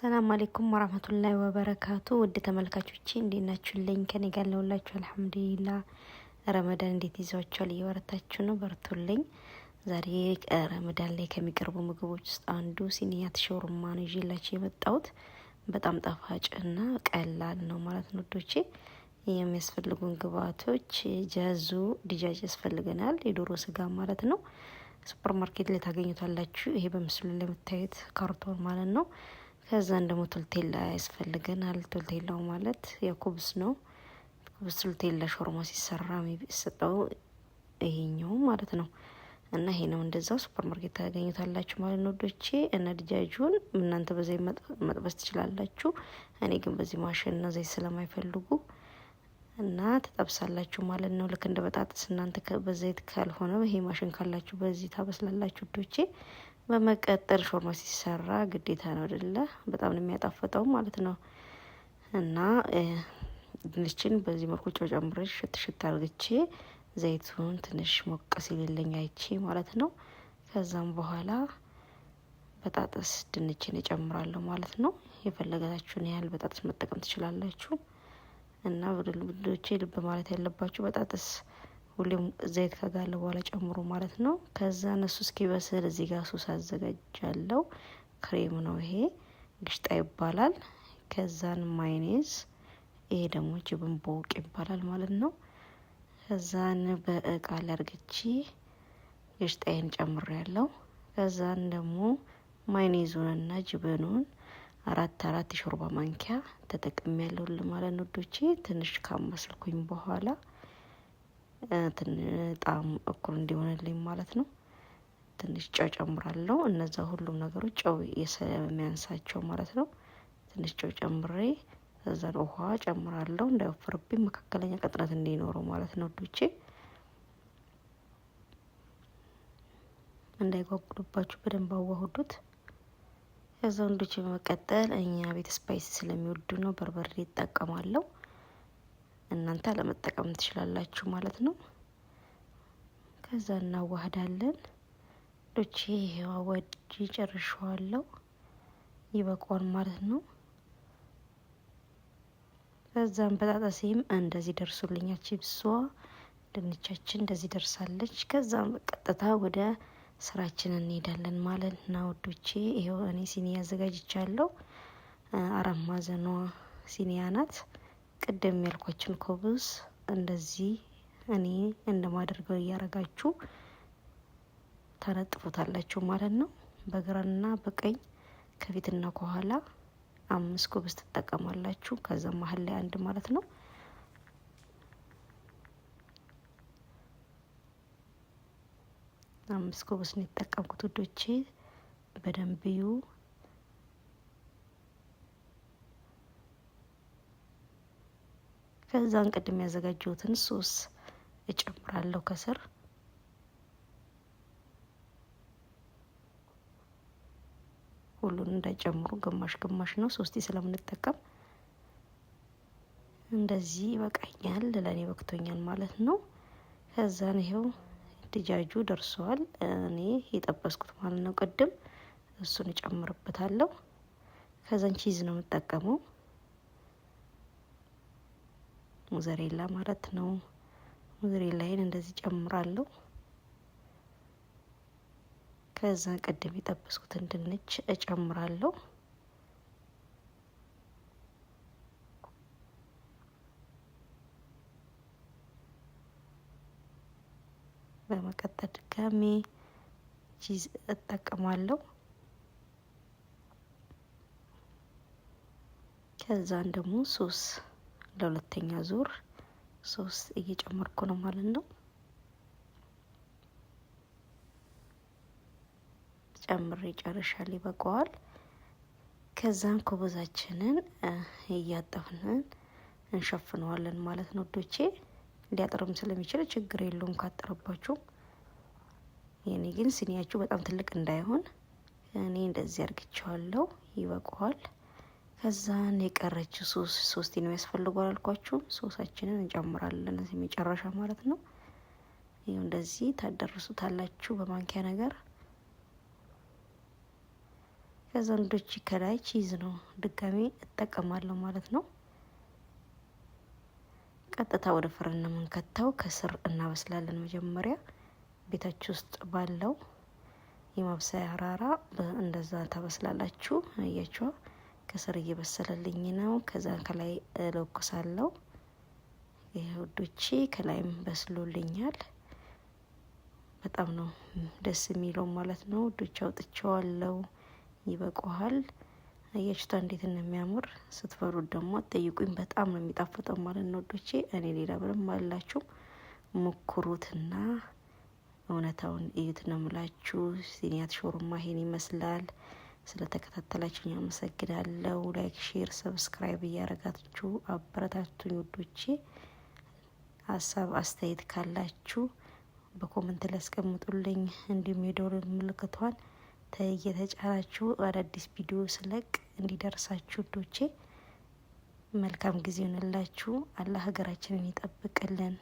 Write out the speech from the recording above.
ሰላም አለይኩም ወራህመቱላሂ ወበረካቱ። ውድ ተመልካቾቼ እንዴት ናችሁልኝ? ከኔ ጋር ለሁላችሁ አልሐምዱሊላህ። ረመዳን እንዴት ይዟችኋል? እየበረታችሁ ነው? በርቱልኝ። ዛሬ ረመዳን ላይ ከሚቀርቡ ምግቦች ውስጥ አንዱ ሲኒያት ሾርማ ነው ይዤላችሁ የመጣሁት። በጣም ጣፋጭ እና ቀላል ነው ማለት ነው ዶቼ። የሚያስፈልጉን ግብአቶች ጃዙ ድጃጅ ያስፈልገናል፣ የዶሮ ስጋ ማለት ነው። ሱፐር ማርኬት ላይ ታገኙታላችሁ። ይሄ በምስሉ ላይ የምታዩት ካርቶን ማለት ነው። ከዛን ደግሞ ቶልቴላ ያስፈልገናል። ቶልቴላው ማለት የኩብስ ነው። ኩብስ ቶልቴላ ሾርማ ሲሰራ የሚሰጠው ይሄኛው ማለት ነው። እና ይሄ ነው እንደዛው ሱፐር ማርኬት ታገኙታላችሁ ማለት ነው ዶቼ። እና ድጃጁን እናንተ በዘይ መጥበስ ትችላላችሁ። እኔ ግን በዚህ ማሽን እና ዘይት ስለማይፈልጉ እና ተጠብሳላችሁ ማለት ነው። ልክ እንደ በጣጥስ እናንተ በዘይት ካልሆነ ይሄ ማሽን ካላችሁ በዚህ ታበስላላችሁ ዶቼ። በመቀጠል ሾርማ ሲሰራ ግዴታ ነው አይደለ? በጣም ነው የሚያጣፍጠው ማለት ነው። እና ድንችን በዚህ መልኩ ጨው ጨምሬ ሽት አርግቼ ዘይቱን ትንሽ ሞቅ ሲልልኝ አይቼ ማለት ነው። ከዛም በኋላ በጣጥስ ድንችን እጨምራለሁ ማለት ነው። የፈለጋችሁን ያህል በጣጥስ መጠቀም ትችላላችሁ። እና ውዶቼ ልብ ማለት ያለባችሁ በጣጥስ ሁሌም ዘይት ከጋለ በኋላ ጨምሮ ማለት ነው። ከዛ እነሱ እስኪበስል እዚህ ጋር ሱስ አዘጋጃለሁ። ክሬም ነው ይሄ፣ ግሽጣ ይባላል። ከዛን ማይኔዝ፣ ይሄ ደግሞ ጅብን ቦቅ ይባላል ማለት ነው። ከዛን በእቃ ላይ አርግቼ ግሽጣዬን ጨምሬያለሁ። ከዛን ደግሞ ማይኔዙንና ጅብኑን አራት የሾርባ ማንኪያ ተጠቅሜያለሁ ማለት ነው ዶቼ። ትንሽ ካመስልኩኝ በኋላ ጣም እኩል እንዲሆንልኝ ማለት ነው ትንሽ ጨው ጨምራለሁ። እነዛ ሁሉም ነገሮች ጨው የሚያንሳቸው ማለት ነው። ትንሽ ጨው ጨምሬ ከዛን ውሃ ጨምራለሁ፣ እንዳይወፍርብኝ መካከለኛ ቅጥነት እንዲኖረው ማለት ነው ዶቼ። እንዳይጓጉልባችሁ በደንብ አዋህዱት። ከዛ ወንዶቼ በመቀጠል እኛ ቤት ስፓይስ ስለሚወዱ ነው በርበሬ ይጠቀማለሁ። እናንተ ለመጠቀም ትችላላችሁ ማለት ነው። ከዛ እናዋህዳለን ዶቼ። ይሄው አዋጅ ጨርሻለሁ፣ ይበቃዋል ማለት ነው። ከዛም በጣጣሴም እንደዚህ ደርሶልኛል። ቺፕሷ ድንቻችን እንደዚህ ደርሳለች። ከዛም ቀጥታ ወደ ስራችን እንሄዳለን ማለት ነው ዶቼ። ይሄው እኔ ሲኒ አዘጋጅቻለሁ። አራት ማዕዘኗ ሲኒያ ናት። ቅድም ያልኳችን ኮብስ እንደዚህ እኔ እንደማደርገው እያረጋችሁ ታነጥፉታላችሁ ማለት ነው። በግራና በቀኝ ከፊትና ከኋላ 5 ኮብስ ትጠቀማላችሁ። ከዛ መሀል ላይ አንድ ማለት ነው። አምስት ኮብስ ነው የተጠቀምኩት ውዶቼ። በደንብ እዩ። ከዛን ቅድም ያዘጋጀሁትን ሶስ እጨምራለሁ ከስር። ሁሉን እንዳይጨምሩ ግማሽ ግማሽ ነው፣ 3 ስለምንጠቀም እንደዚህ ይበቃኛል፣ ለኔ በቅቶኛል ማለት ነው። ከዛን ይሄው ድጃጁ ደርሷል። እኔ የጠበስኩት ማለት ነው ቅድም፣ እሱን እጨምርበታለሁ። ከዛን ቺዝ ነው የምጠቀመው፣ ሙዘሬላ ማለት ነው። ሙዘሬላዬን እንደዚህ ጨምራለሁ። ከዛ ቅድም የጠበስኩትን ድንች እጨምራለሁ። በመቀጠል ድጋሜ ቺዝ እጠቀማለሁ። ከዛን ደግሞ ሶስ ለሁለተኛ ዙር ሶስ እየጨመርኩ ነው ማለት ነው። ጨምሬ ጨርሻለሁ፣ ይበቃዋል። ከዛን ኮበዛችንን እያጠፍንን እንሸፍነዋለን ማለት ነው ዶቼ። ሊያጥርም ስለሚችል ችግር የለውም ካጠረባችሁ። የኔ ግን ሲኒያችሁ በጣም ትልቅ እንዳይሆን እኔ እንደዚህ አርግቼዋለሁ፣ ይበቃዋል። ከዛን የቀረችው ሶስት ነው ያስፈልጋል አልኳችሁ። ሶሳችንን እንጨምራለን እዚህ መጨረሻ ማለት ነው። ይሄው እንደዚህ ታደርሱታላችሁ በማንኪያ ነገር። ከዛ ወንዶች ከላይ ቺዝ ነው ድጋሚ እጠቀማለሁ ማለት ነው። ቀጥታ ወደ ፍርን ነው የምንከተው። ከስር እናበስላለን። መጀመሪያ ቤታችሁ ውስጥ ባለው የማብሰያ አራራ እንደዛ ታበስላላችሁ። አያችሁ ከስር እየበሰለልኝ ነው። ከዛ ከላይ እለኩሳለሁ። ይሄ ውዶቼ ከላይም በስሎልኛል። በጣም ነው ደስ የሚለው ማለት ነው ውዶቼ። አውጥቼዋለሁ። ይበቃዋል። አያችሁታ እንዴት እንደሚያምር። ስትበሉት ደግሞ አትጠይቁኝ፣ በጣም ነው የሚጣፍጠው ማለት ነው ውዶቼ። እኔ ሌላ ምንም አላችሁ ሞክሩትና እውነታውን እዩት ነው የምላችሁ። ሲኒያት ሾርማ ይሄን ይመስላል። ስለተከታተላችሁኝ አመሰግናለሁ። ላይክ፣ ሼር፣ ሰብስክራይብ እያረጋችሁ አበረታቱኝ ውዶቼ። ሀሳብ አስተያየት ካላችሁ በኮሜንት ላይ አስቀምጡልኝ። እንዲሁም የደወል ምልክቷን እየተጫናችሁ አዳዲስ ቪዲዮ ስለቅ እንዲደርሳችሁ ውዶቼ። መልካም ጊዜ ይሆንላችሁ። አላህ ሀገራችንን ይጠብቅልን።